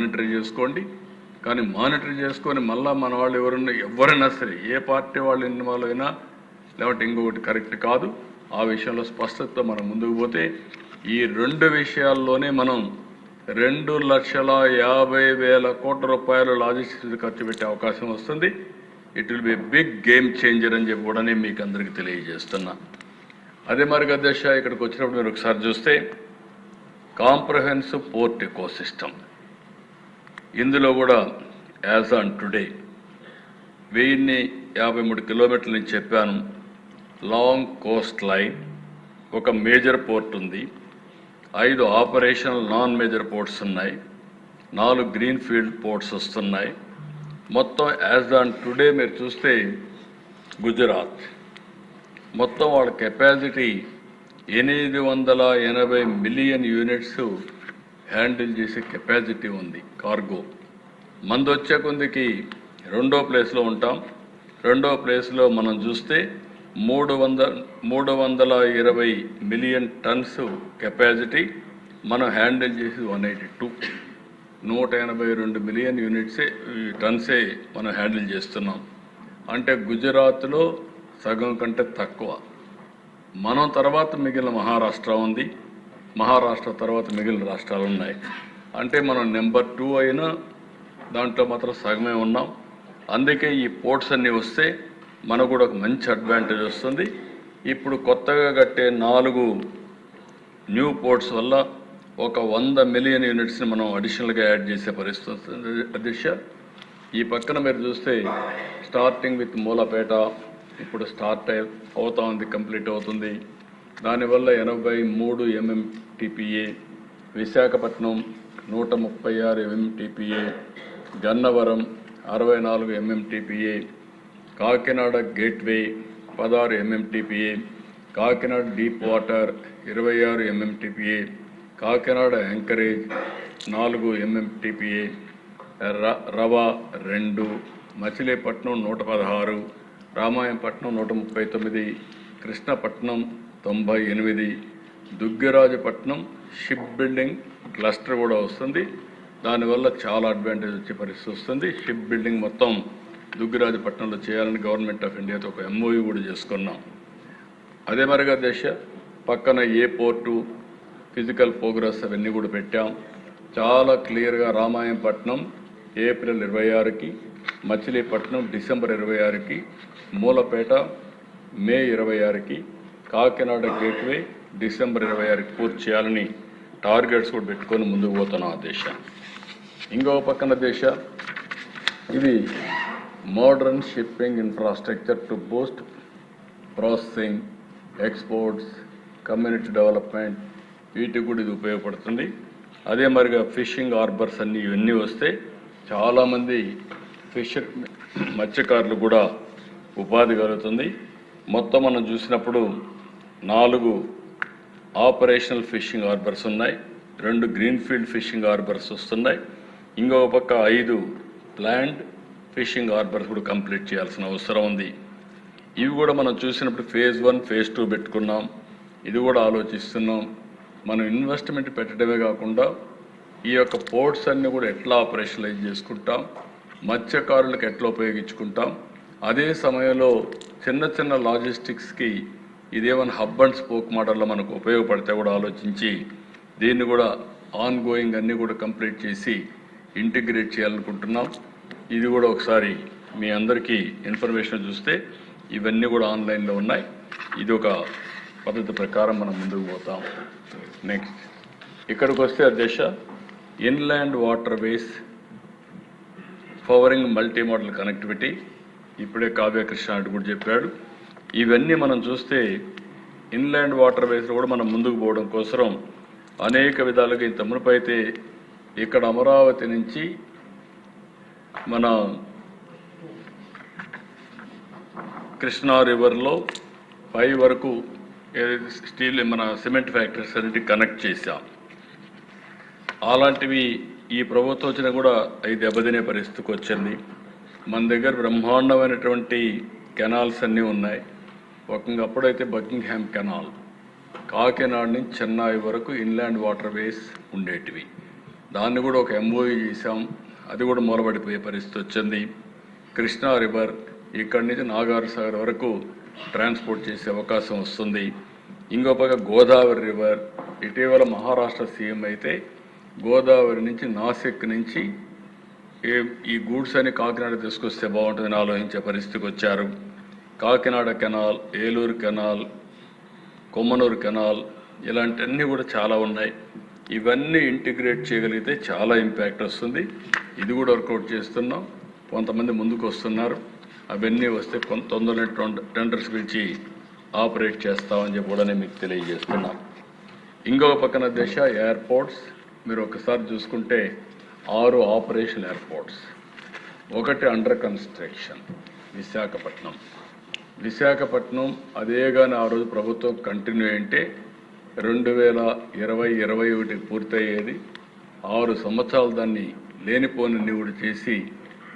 Monitor చేసుకోండి. కానీ monitor చేసుకొని మళ్ళీ మన వాళ్ళు ఎవరైనా సరే ఏ పార్టీ వాళ్ళు ఇన్వాల్వ్ అయినా లేకపోతే ఇంకొకటి కరెక్ట్ కాదు. ఆ విషయంలో స్పష్టతతో మనం ముందుకు పోతే ఈ 2 విషయాల్లోనే మనం 2,50,000 కోట్ల రూపాయలు లాజిస్టిక్స్ ఖర్చు పెట్టే అవకాశం వస్తుంది. It will be big game changer అని చెప్పి కూడా నేను మీకు అందరికీ తెలియజేస్తున్నా. అదే మరిగా దశ ఇక్కడికి వచ్చినప్పుడు మీరు ఒకసారి చూస్తే కాంప్రహెన్సివ్ పోర్ట్ ఎకోసిస్టమ్, ఇందులో కూడా యాజ్ ఆన్ టుడే 1053 కిలోమీటర్లు నేను చెప్పాను. లాంగ్ కోస్ట్ లైన్, ఒక మేజర్ పోర్ట్ ఉంది, 5 ఆపరేషనల్ నాన్ మేజర్ పోర్ట్స్ ఉన్నాయి, 4 గ్రీన్ ఫీల్డ్ పోర్ట్స్ వస్తున్నాయి. మొత్తం యాజ్ ఆన్ టుడే మీరు చూస్తే గుజరాత్ మొత్తం వాళ్ళ కెపాసిటీ 880 మిలియన్ యూనిట్స్ హ్యాండిల్ చేసే కెపాసిటీ ఉంది కార్గో. మంది వచ్చే కొందికి 2వ ప్లేస్లో ఉంటాం. 2వ ప్లేస్లో మనం చూస్తే 320 మిలియన్ టన్స్ కెపాసిటీ, మనం హ్యాండిల్ చేసి 182 మిలియన్ టన్సే మనం హ్యాండిల్ చేస్తున్నాం. అంటే గుజరాత్లో సగం కంటే తక్కువ. మనం తర్వాత మిగిలిన మహారాష్ట్ర ఉంది, మహారాష్ట్ర తర్వాత మిగిలిన రాష్ట్రాలు ఉన్నాయి. అంటే మనం నెంబర్ 2 అయినా దాంట్లో మాత్రం సగమే ఉన్నాం. అందుకే ఈ పోర్ట్స్ అన్నీ వస్తే మనకు కూడా ఒక మంచి అడ్వాంటేజ్ వస్తుంది. ఇప్పుడు కొత్తగా కట్టే 4 న్యూ పోర్ట్స్ వల్ల ఒక 100 మిలియన్ యూనిట్స్ని మనం అడిషనల్గా యాడ్ చేసే పరిస్థితి వస్తుంది. దిశ ఈ పక్కన మీరు చూస్తే స్టార్టింగ్ విత్ మూలపేట ఇప్పుడు స్టార్ట్ అవుతా ఉంది, కంప్లీట్ అవుతుంది. దానివల్ల 83 MMTPA, Visakhapatnam 136 MMTPA, Gannavaram 64 MMTPA, Kakinada gateway 16 MMTPA, Kakinada deep water 26 MMTPA, Kakinada anchorage 4 MMTPA, rava 2, Machilipatnam 116, Ramayapatnam 139, Krishnapatnam 98, Duggirajapatnam ship building cluster కూడా వస్తుంది. దానివల్ల చాలా అడ్వాంటేజ్ వచ్చే పరిస్థితి వస్తుంది. షిప్ బిల్డింగ్ మొత్తం దుగ్గిరాజపట్నంలో చేయాలని గవర్నమెంట్ ఆఫ్ ఇండియాతో ఒక MOU కూడా చేసుకున్నాం. అదే మరిగా దేశ పక్కన ఏ పోర్టు ఫిజికల్ ప్రోగ్రెస్ అవన్నీ కూడా పెట్టాం. చాలా క్లియర్గా రామాయంపట్నం ఏప్రిల్ 26కి, మచిలీపట్నం డిసెంబర్ 26కి, మూలపేట మే 26కి, కాకినాడ గేట్వే డిసెంబర్ 26కి పూర్తి చేయాలని టార్గెట్స్ కూడా పెట్టుకొని ముందుకు పోతున్నాం. ఆ దేశ ఇంకో పక్కన దేశ ఇది modern shipping infrastructure to Boost processing, exports, community development, వీటికి కూడా ఇది ఉపయోగపడుతుంది. అదే మరిగా ఫిషింగ్ హార్బర్స్ ఇవన్నీ వస్తే చాలామంది మత్స్యకారులు కూడా ఉపాధి కలుగుతుంది. మొత్తం మనం చూసినప్పుడు 4 ఆపరేషనల్ ఫిషింగ్ హార్బర్స్ ఉన్నాయి, 2 గ్రీన్ ఫీల్డ్ ఫిషింగ్ హార్బర్స్ వస్తున్నాయి. ఇంకొక పక్క 5 ప్లాండ్ ఫిషింగ్ హార్బర్స్ కూడా కంప్లీట్ చేయాల్సిన అవసరం ఉంది. ఇవి కూడా మనం చూసినప్పుడు ఫేజ్ 1, ఫేజ్ 2 పెట్టుకున్నాం. ఇది కూడా ఆలోచిస్తున్నాం. మనం ఇన్వెస్ట్మెంట్ పెట్టడమే కాకుండా ఈ యొక్క పోర్ట్స్ అన్నీ కూడా ఎట్లా ఆపరేషనలైజ్ చేసుకుంటాం, మత్స్యకారులకు ఎట్లా ఉపయోగించుకుంటాం, అదే సమయంలో చిన్న చిన్న లాజిస్టిక్స్కి ఇదేమైనా హబ్ అండ్ స్పోక్ మోడల్లో మనకు ఉపయోగపడితే కూడా ఆలోచించి దీన్ని కూడా ఆన్ గోయింగ్ అన్నీ కూడా కంప్లీట్ చేసి ఇంటిగ్రేట్ చేయాలనుకుంటున్నాం. ఇది కూడా ఒకసారి మీ అందరికీ ఇన్ఫర్మేషన్ చూస్తే ఇవన్నీ కూడా ఆన్లైన్లో ఉన్నాయి. ఇది ఒక పద్ధతి ప్రకారం మనం ముందుకు పోతాం. నెక్స్ట్ ఇక్కడికి వస్తే అధ్యక్ష inland water ways pouring multi modal connectivity, ఇప్పుడే కావ్య కృష్ణ కూడా చెప్పాడు. ఇవన్నీ మనం చూస్తే ఇన్లాండ్ వాటర్ వేస్లో కూడా మనం ముందుకు పోవడం కోసం అనేక విధాలుగా ఇంత మునుపైతే ఇక్కడ అమరావతి నుంచి మన కృష్ణా రివర్లో పై వరకు స్టీల్ మన సిమెంట్ ఫ్యాక్టరీస్ అన్నిటి కనెక్ట్ చేశాం. అలాంటివి ఈ ప్రభుత్వం వచ్చినా కూడా అవి దెబ్బతినే పరిస్థితికి వచ్చింది. మన దగ్గర బ్రహ్మాండమైనటువంటి కెనాల్స్ అన్నీ ఉన్నాయి. ఒకప్పుడైతే బకింగ్హామ్ కెనాల్ కాకినాడ నుంచి చెన్నై వరకు ఇన్లాండ్ వాటర్ వేస్ ఉండేటివి. దాన్ని కూడా ఒక ఎంఓయూ చేశాం. అది కూడా మూలబడిపోయే పరిస్థితి వచ్చింది. కృష్ణా రివర్ ఇక్కడి నుంచి నాగార్జునసాగర్ వరకు ట్రాన్స్పోర్ట్ చేసే అవకాశం వస్తుంది. ఇంకో పక్క గోదావరి రివర్ ఇటీవల మహారాష్ట్ర సీఎం అయితే గోదావరి నుంచి నాసిక్ నుంచి ఈ గూడ్స్ అని కాకినాడ తీసుకొస్తే బాగుంటుందని ఆలోచించే పరిస్థితికి వచ్చారు. Kakinada canal, Eluru canal, Kommanuru canal ఇలాంటివన్నీ కూడా చాలా ఉన్నాయి. ఇవన్నీ ఇంటిగ్రేట్ చేయగలిగితే చాలా ఇంపాక్ట్ వస్తుంది. ఇది కూడా వర్కౌట్ చేస్తున్నాం. కొంతమంది ముందుకు వస్తున్నారు. అవన్నీ వస్తే తొందరగా టెండర్స్ పిలిచి ఆపరేట్ చేస్తామని చెప్పి కూడా నేను మీకు తెలియజేస్తున్నాం. ఇంకొక పక్కన దిశ ఎయిర్పోర్ట్స్ మీరు ఒకసారి చూసుకుంటే 6 ఆపరేషనల్ ఎయిర్పోర్ట్స్, ఒకటి అండర్ కన్స్ట్రక్షన్ విశాఖపట్నం. అదే కానీ ఆ రోజు ప్రభుత్వం కంటిన్యూ అంటే 2020-21 పూర్తయ్యేది. 6 సంవత్సరాలు దాన్ని లేనిపోని నివుడు చేసి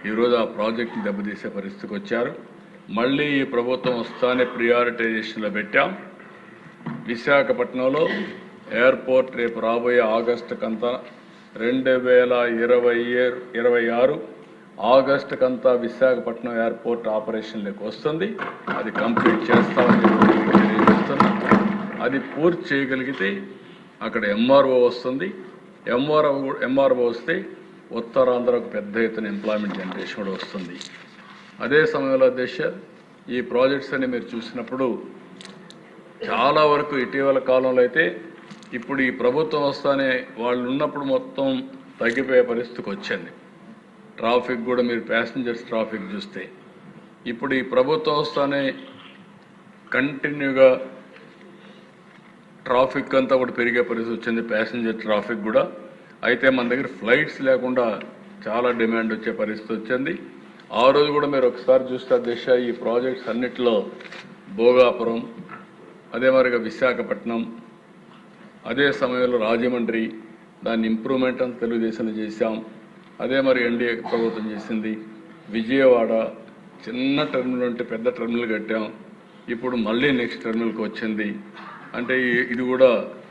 ఈరోజు ఆ ప్రాజెక్ట్ని దెబ్బతీసే పరిస్థితికి వచ్చారు. మళ్ళీ ఈ ప్రభుత్వం వస్తానే ప్రియారిటైజేషన్లో పెట్టాం. విశాఖపట్నంలో ఎయిర్పోర్ట్ రేపు రాబోయే ఆగస్టుకంతా 2026 ఆగస్టుకంతా విశాఖపట్నం ఎయిర్పోర్ట్ ఆపరేషన్లోకి వస్తుంది. అది కంప్లీట్ చేస్తామని చెప్పి తెలియజేస్తున్నాం. అది పూర్తి చేయగలిగితే అక్కడ ఎంఆర్ఓ వస్తుంది. ఎంఆర్ఓ వస్తే ఉత్తరాంధ్రకు పెద్ద ఎత్తున ఎంప్లాయ్మెంట్ జనరేషన్ కూడా వస్తుంది. అదే సమయంలో ఈ ప్రాజెక్ట్స్ అన్ని మీరు చూసినప్పుడు చాలా వరకు ఇటీవల కాలంలో అయితే ఇప్పుడు ఈ ప్రభుత్వం వస్తానే వాళ్ళు ఉన్నప్పుడు మొత్తం తగ్గిపోయే పరిస్థితికి వచ్చింది. ట్రాఫిక్ కూడా మీరు ప్యాసింజర్స్ ట్రాఫిక్ చూస్తే ఇప్పుడు ఈ ప్రభుత్వం వస్తానే కంటిన్యూగా ట్రాఫిక్ అంతా కూడా పెరిగే పరిస్థితి వచ్చింది, ప్యాసింజర్ ట్రాఫిక్ కూడా. అయితే మన దగ్గర ఫ్లైట్స్ లేకుండా చాలా డిమాండ్ వచ్చే పరిస్థితి వచ్చింది. ఆ రోజు కూడా మీరు ఒకసారి చూస్తే ఈ ప్రాజెక్ట్స్ అన్నిటిలో భోగాపురం, అదే మరిగా విశాఖపట్నం, అదే సమయంలో రాజమండ్రి దాన్ని ఇంప్రూవ్మెంట్ అని తెలుగుదేశంలో చేశాం. అదే మరి ఎన్డీఏ ప్రభుత్వం చేసింది. విజయవాడ చిన్న టెర్మినల్ ఉంటే పెద్ద టెర్మినల్ కట్టాం. ఇప్పుడు మళ్ళీ నెక్స్ట్ టెర్మినల్కి వచ్చింది. అంటే ఇది కూడా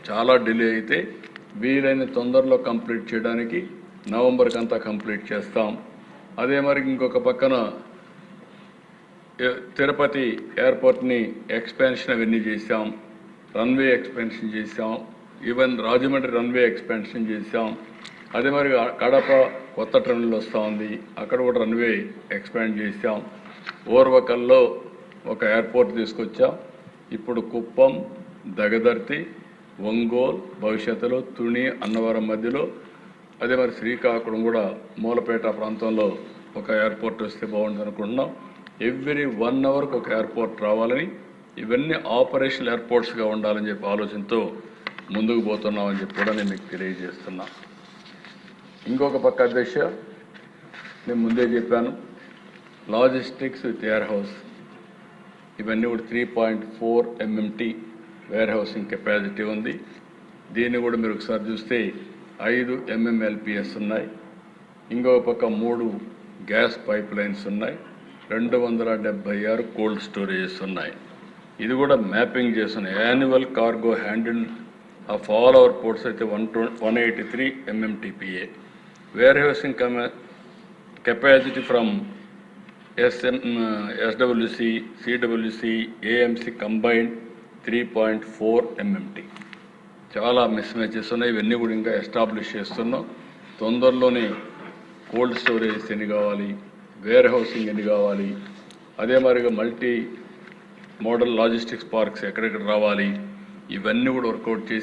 చాలా డిలే అయితే వీలైన తొందరలో కంప్లీట్ చేయడానికి నవంబర్కి అంతా కంప్లీట్ చేస్తాం. అదే మరి ఇంకొక పక్కన తిరుపతి ఎయిర్పోర్ట్ని ఎక్స్పాన్షన్ అవన్నీ చేశాం, రన్వే ఎక్స్పాన్షన్ చేశాం, ఈవెన్ రాజమండ్రి రన్వే ఎక్స్పాన్షన్ చేశాం. అదే మరి కడప కొత్త టెర్మినల్ వస్తూ ఉంది, అక్కడ కూడా రన్వే ఎక్స్పాండ్ చేశాం. ఓర్వకల్లో ఒక ఎయిర్పోర్ట్ తీసుకొచ్చాం. ఇప్పుడు కుప్పం, దగదర్తి, ఒంగోలు, భవిష్యత్తులో తుని, అన్నవరం మధ్యలో, అదే మరి శ్రీకాకుళం కూడా మూలపేట ప్రాంతంలో ఒక ఎయిర్పోర్ట్ వస్తే బాగుంటుంది అనుకుంటున్నాం. ఎవ్రీ 1 అవర్కి ఒక ఎయిర్పోర్ట్ రావాలని, ఇవన్నీ ఆపరేషనల్ ఎయిర్పోర్ట్స్గా ఉండాలని చెప్పి ఆలోచనతో ముందుకు పోతున్నామని చెప్పి కూడా నేను మీకు తెలియజేస్తున్నా. ఇంకొక పక్క దిశ నేను ముందే చెప్పాను, లాజిస్టిక్స్ విత్ ఎయిర్ హౌస్ ఇవన్నీ కూడా 3.4 MMT వేర్ హౌసింగ్ కెపాసిటీ ఉంది. దీన్ని కూడా మీరు ఒకసారి చూస్తే 5 MMLPS ఉన్నాయి. ఇంకొక పక్క 3 గ్యాస్ పైప్ లైన్స్ ఉన్నాయి, 276 కోల్డ్ స్టోరేజెస్ ఉన్నాయి. ఇది కూడా మ్యాపింగ్ చేస్తున్నాయి. Annual cargo handle of all our ports అయితే 183 MMTPA. Warehousing capacity from SWC, CWC, AMC combined 3.4 MMT. చాలా మిస్ మ్యాచెస్ ఉన్నాయి. ఇవన్నీ కూడా ఇంకా ఎస్టాబ్లిష్ చేస్తున్నాం. తొందరలోనే కోల్డ్ స్టోరేజ్ ఎన్ని కావాలి, వేర్ హౌసింగ్ ఎన్ని కావాలి, అదే మరిగా మల్టీ మోడల్ లాజిస్టిక్స్ పార్క్స్ ఎక్కడెక్కడ రావాలి, ఇవన్నీ కూడా వర్కౌట్ చేసి